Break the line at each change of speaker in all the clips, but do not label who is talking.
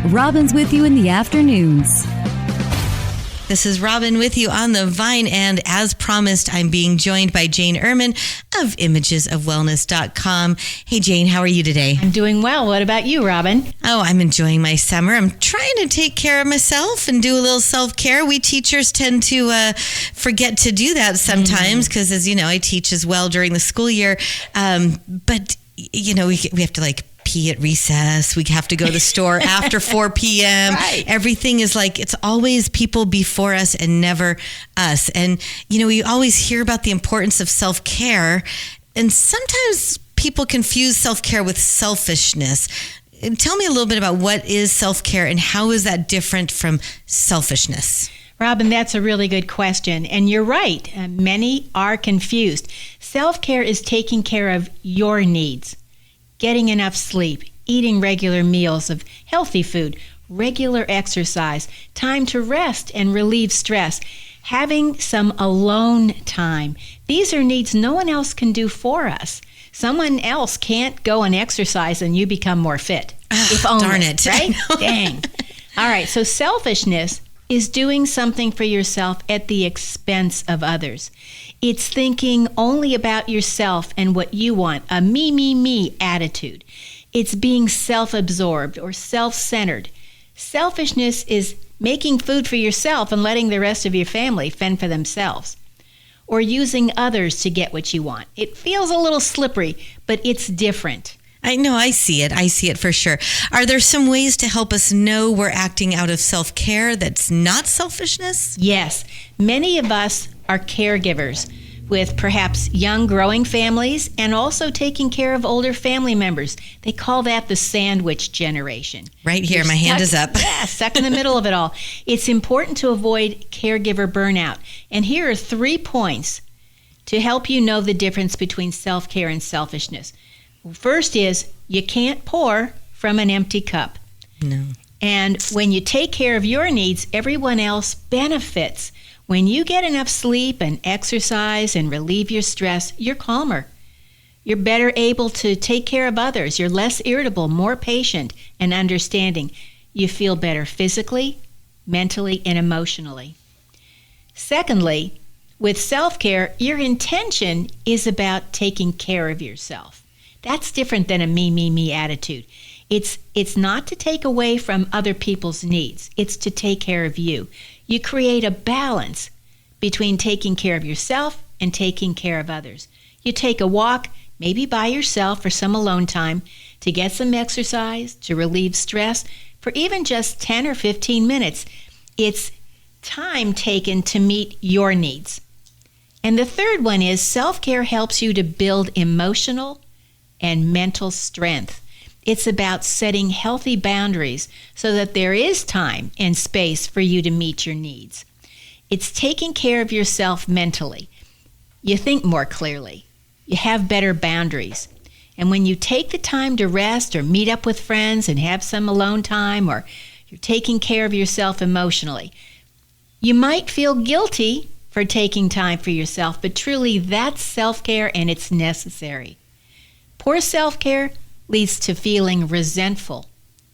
Robin's with you in the afternoons.
This is Robin with you on the Vine, and as promised, I'm being joined by Jane Ehrman of imagesofwellness.com. Hey, Jane, how are you today?
I'm doing well. What about you, Robin?
Oh, I'm enjoying my summer. I'm trying to take care of myself and do a little self-care. We teachers tend to forget to do that sometimes because, as you know, I teach as well during the school year. But, you know, we have to pee at recess. We have to go to the store after 4 p.m.
Right.
Everything is it's always people before us and never us. And, you know, we always hear about the importance of self-care. And sometimes people confuse self-care with selfishness. Tell me a little bit about what is self-care and how is that different from selfishness?
Robin, that's a really good question. And you're right. Many are confused. Self-care is taking care of your needs. Getting enough sleep, eating regular meals of healthy food, regular exercise, time to rest and relieve stress, having some alone time. These are needs no one else can do for us. Someone else can't go and exercise and you become more fit. If only,
darn it.
Right? Dang. All right, so selfishness is doing something for yourself at the expense of others. It's thinking only about yourself and what you want, a me, me, me attitude. It's being self-absorbed or self-centered. Selfishness is making food for yourself and letting the rest of your family fend for themselves, or using others to get what you want. It feels a little slippery, but it's different.
I know, I see it. I see it for sure. Are there some ways to help us know we're acting out of self-care that's not selfishness?
Yes. Many of us are caregivers with perhaps young growing families and also taking care of older family members. They call that the sandwich generation.
Right here, my hand is up.
Yeah, stuck in the middle of it all. It's important to avoid caregiver burnout. And here are 3 points to help you know the difference between self-care and selfishness. First is, you can't pour from an empty cup.
No.
And when you take care of your needs, everyone else benefits. When you get enough sleep and exercise and relieve your stress, you're calmer. You're better able to take care of others. You're less irritable, more patient and understanding. You feel better physically, mentally, and emotionally. Secondly, with self-care, your intention is about taking care of yourself. That's different than a me, me, me attitude. It's not to take away from other people's needs. It's to take care of you. You create a balance between taking care of yourself and taking care of others. You take a walk, maybe by yourself for some alone time, to get some exercise, to relieve stress, for even just 10 or 15 minutes. It's time taken to meet your needs. And the third one is self-care helps you to build emotional and mental strength. It's about setting healthy boundaries so that there is time and space for you to meet your needs. It's taking care of yourself mentally. You think more clearly. You have better boundaries. And when you take the time to rest or meet up with friends and have some alone time, or you're taking care of yourself emotionally, you might feel guilty for taking time for yourself, but truly that's self-care and it's necessary. Poor self-care leads to feeling resentful,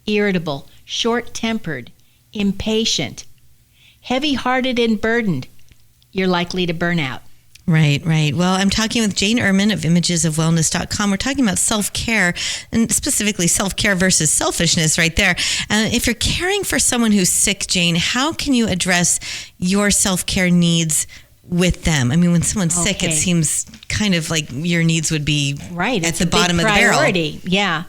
irritable, short-tempered, impatient, heavy-hearted and burdened. You're likely to burn out.
Right. Well, I'm talking with Jane Ehrman of imagesofwellness.com. We're talking about self-care, and specifically self-care versus selfishness right there. If you're caring for someone who's sick, Jane, how can you address your self-care needs with them? I mean, when someone's sick, it seems kind of like your needs would be at the bottom of the barrel.
Yeah.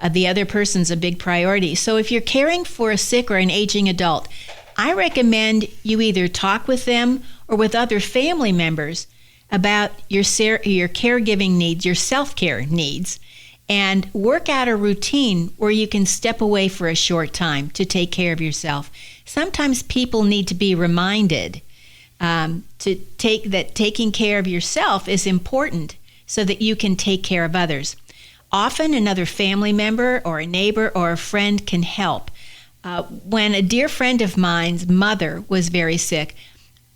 The other person's a big priority. So if you're caring for a sick or an aging adult, I recommend you either talk with them or with other family members about your caregiving needs, your self-care needs, and work out a routine where you can step away for a short time to take care of yourself. Sometimes people need to be reminded taking care of yourself is important so that you can take care of others. Often another family member or a neighbor or a friend can help. When a dear friend of mine's mother was very sick,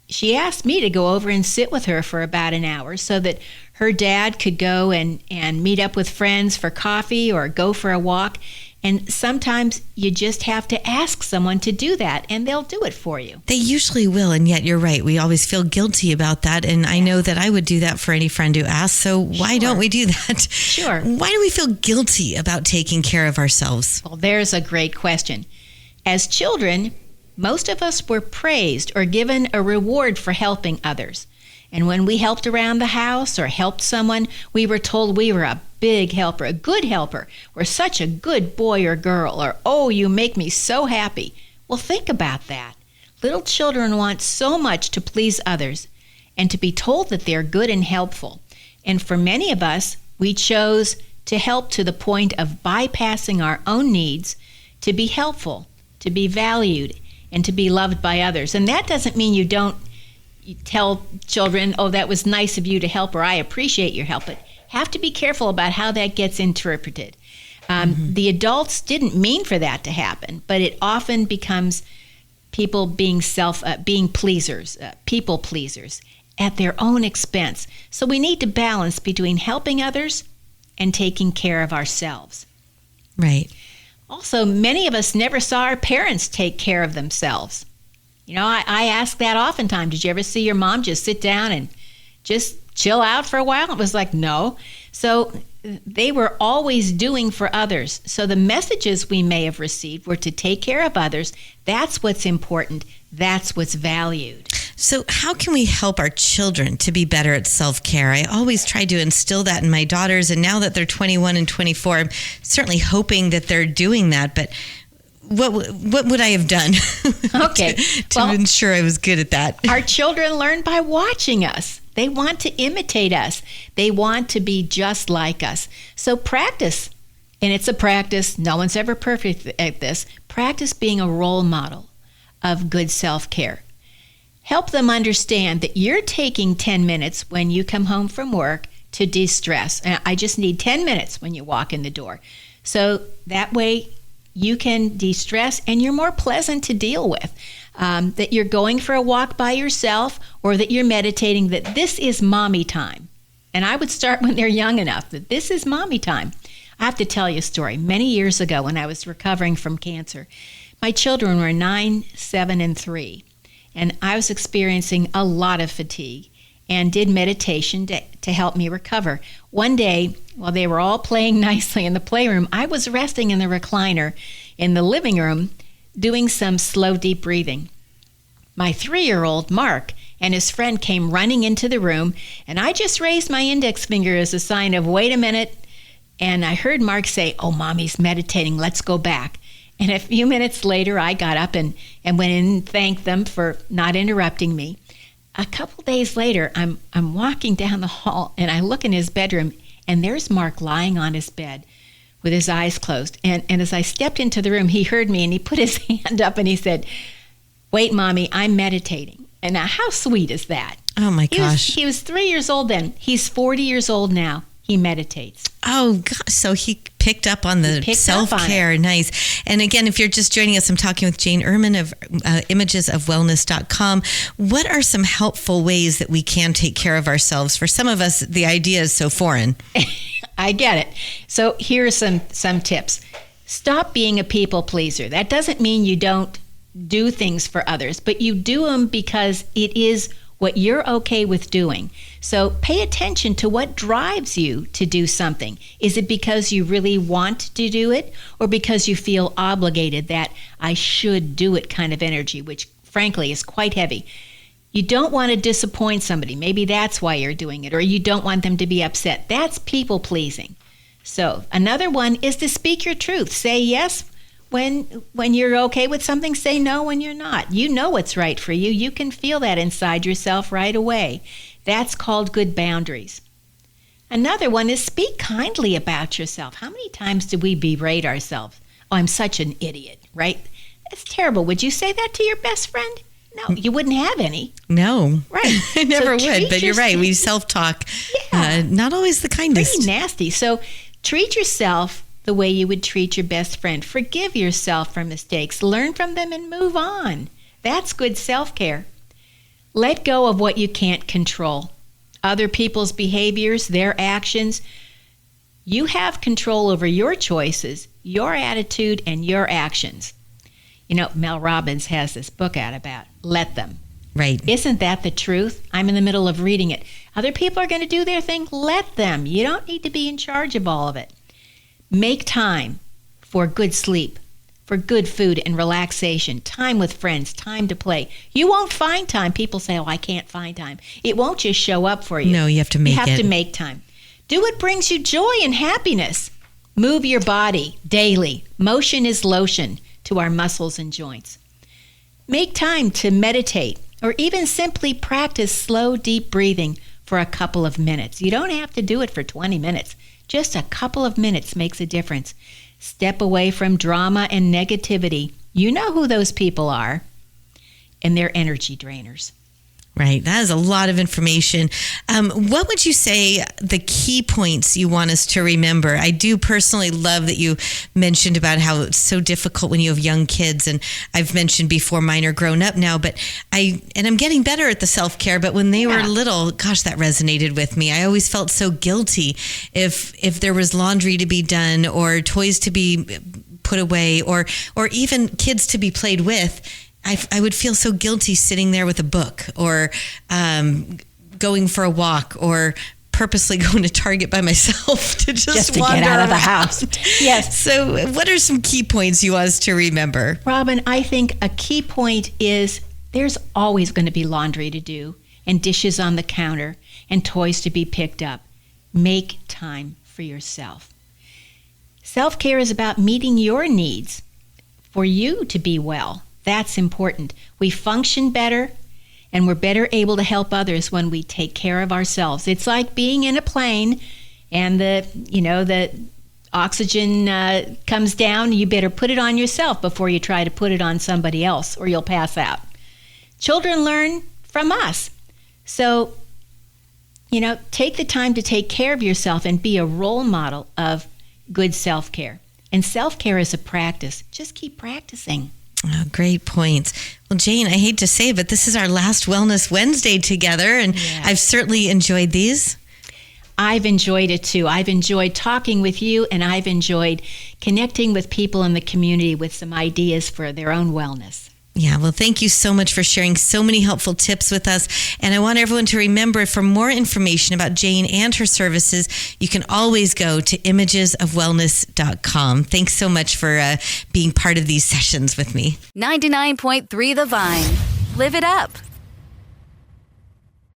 she asked me to go over and sit with her for about an hour so that her dad could go and meet up with friends for coffee or go for a walk. And sometimes you just have to ask someone to do that, and they'll do it for you.
They usually will, and yet you're right. We always feel guilty about that, and I know that I would do that for any friend who asks, so why don't we do that?
Sure.
Why do we feel guilty about taking care of ourselves?
Well, there's a great question. As children, most of us were praised or given a reward for helping others. And when we helped around the house or helped someone, we were told we were a big helper, a good helper. We're such a good boy or girl, or, oh, you make me so happy. Well, think about that. Little children want so much to please others and to be told that they're good and helpful. And for many of us, we chose to help to the point of bypassing our own needs to be helpful, to be valued, and to be loved by others. And that doesn't mean you don't tell children, oh, that was nice of you to help, or I appreciate your help. But have to be careful about how that gets interpreted. The adults didn't mean for that to happen, but it often becomes people being being pleasers, people pleasers at their own expense. So we need to balance between helping others and taking care of ourselves.
Right.
Also, many of us never saw our parents take care of themselves. You know, I ask that oftentimes. Did you ever see your mom just sit down and just chill out for a while? It was like, no. So they were always doing for others. So the messages we may have received were to take care of others. That's what's important. That's what's valued.
So how can we help our children to be better at self-care? I always try to instill that in my daughters, and now that they're 21 and 24, I'm certainly hoping that they're doing that. But what would I have done
Okay.
to ensure I was good at that?
Our children learn by watching us. They want to imitate us. They want to be just like us. So practice, and it's a practice. No one's ever perfect at this. Practice being a role model of good self-care. Help them understand that you're taking 10 minutes when you come home from work to de-stress. And I just need 10 minutes when you walk in the door. So that way you can de-stress and you're more pleasant to deal with. That you're going for a walk by yourself, or that you're meditating, that this is mommy time. And I would start when they're young enough, that this is mommy time. I have to tell you a story. Many years ago when I was recovering from cancer, my children were 9, 7, and 3. And I was experiencing a lot of fatigue and did meditation to help me recover. One day, while they were all playing nicely in the playroom, I was resting in the recliner in the living room doing some slow, deep breathing. My 3-year-old, Mark, and his friend came running into the room, and I just raised my index finger as a sign of, wait a minute. And I heard Mark say, oh, Mommy's meditating, let's go back. And a few minutes later, I got up and went in and thanked them for not interrupting me. A couple days later, I'm walking down the hall, and I look in his bedroom, and there's Mark lying on his bed with his eyes closed. And as I stepped into the room, he heard me, and he put his hand up, and he said, wait, Mommy, I'm meditating. And now, how sweet is that?
Oh, my gosh.
He was 3 years old then. He's 40 years old now. He meditates.
Oh, gosh. So he picked up on the self-care. Nice. And again, if you're just joining us, I'm talking with Jane Ehrman of imagesofwellness.com. What are some helpful ways that we can take care of ourselves? For some of us, the idea is so foreign.
I get it. So here are some tips. Stop being a people pleaser. That doesn't mean you don't do things for others, but you do them because it is what you're okay with doing. So pay attention to what drives you to do something. Is it because you really want to do it, or because you feel obligated, that I should do it kind of energy, which frankly is quite heavy? You don't want to disappoint somebody. Maybe that's why you're doing it, or you don't want them to be upset. That's people pleasing. So another one is to speak your truth. Say yes when you're okay with something. Say no when you're not. You know what's right for you. You can feel that inside yourself right away. That's called good boundaries. Another one is speak kindly about yourself. How many times do we berate ourselves? Oh, I'm such an idiot, right? That's terrible. Would you say that to your best friend? No, you wouldn't have any.
No.
Right.
I never would, but you're right. We self-talk. Yeah. Not always the kindest.
Pretty nasty. So treat yourself the way you would treat your best friend. Forgive yourself for mistakes. Learn from them and move on. That's good self-care. Let go of what you can't control. Other people's behaviors, their actions. You have control over your choices. your attitude and your actions. You know, Mel Robbins has this book out about let them.
Right.
Isn't that the truth? I'm in the middle of reading it. Other people are going to do their thing. Let them. You don't need to be in charge of all of it. Make time for good sleep, for good food and relaxation, time with friends, time to play. You won't find time. People say, oh, I can't find time. It won't just show up for you.
No, you have to make it.
You have to make time. Do what brings you joy and happiness. Move your body daily. Motion is lotion to our muscles and joints. Make time to meditate or even simply practice slow, deep breathing for a couple of minutes. You don't have to do it for 20 minutes. Just a couple of minutes makes a difference. Step away from drama and negativity. You know who those people are, and they're energy drainers.
Right. That is a lot of information. What would you say the key points you want us to remember? I do personally love that you mentioned about how it's so difficult when you have young kids. And I've mentioned before, mine are grown up now, but I'm getting better at the self-care. But when they were little, gosh, that resonated with me. I always felt so guilty if there was laundry to be done or toys to be put away or even kids to be played with. I would feel so guilty sitting there with a book or going for a walk or purposely going to Target by myself to just
to
wander
get out of the
around.
house. Yes.
So what are some key points you want us to remember?
Robin, I think a key point is there's always going to be laundry to do and dishes on the counter and toys to be picked up. Make time for yourself. Self-care is about meeting your needs for you to be well. That's important. We function better and we're better able to help others when we take care of ourselves. It's like being in a plane and the oxygen comes down. You better put it on yourself before you try to put it on somebody else or you'll pass out. Children learn from us. So, take the time to take care of yourself and be a role model of good self-care. And self-care is a practice. Just keep practicing.
Oh, great points. Well, Jane, I hate to say it, but this is our last Wellness Wednesday together, and
Yes.
I've certainly enjoyed these.
I've enjoyed it too. I've enjoyed talking with you, and I've enjoyed connecting with people in the community with some ideas for their own wellness.
Yeah, well, thank you so much for sharing so many helpful tips with us. And I want everyone to remember, for more information about Jane and her services, you can always go to imagesofwellness.com. Thanks so much for being part of these sessions with me.
99.3 The Vine. Live it up.